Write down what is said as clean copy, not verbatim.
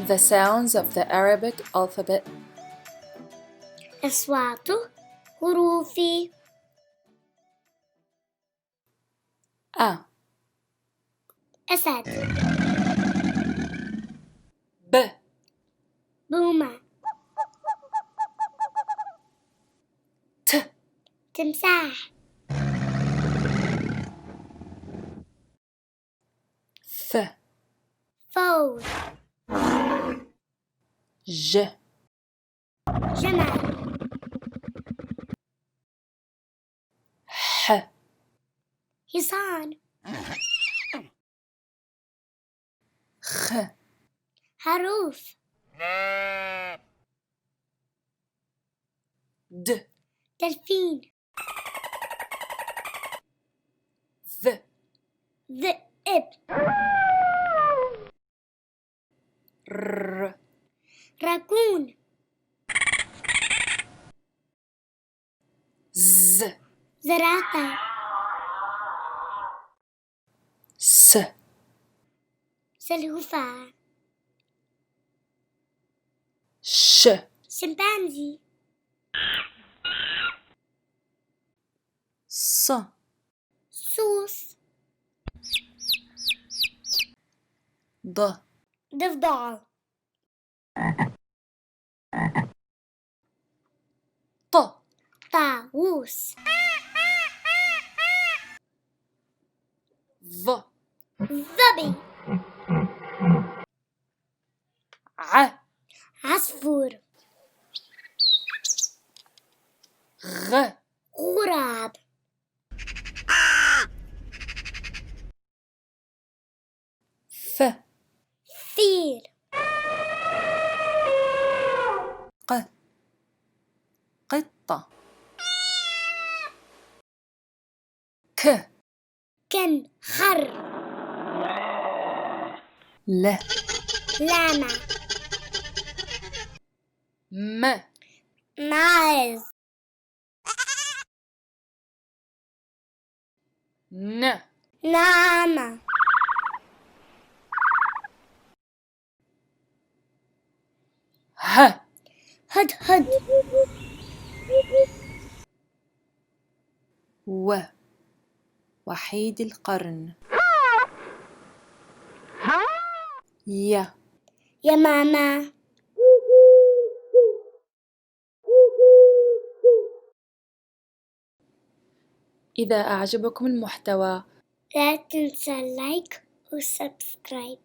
The sounds of the Arabic alphabet. أصوات حروف A, أسد B, بومة T, تمساح F, فور J, جمل H, حصان X, حروف D, دلفين V, ذئب R, راكون Z, زرافة S, سلحفاة Sh, شمبانزي S, سوس D, ضفدع T, طاووس V, ظبي ع, عصفور غ, غراب ف, فيل ق, قطة ك, كن خر ل, لاما م, ماعز ن, نعامة ه, هدهد و, وحيد القرن ي, يمامة إذا أعجبكم المحتوى لا تنسى اللايك والسبسكرايب.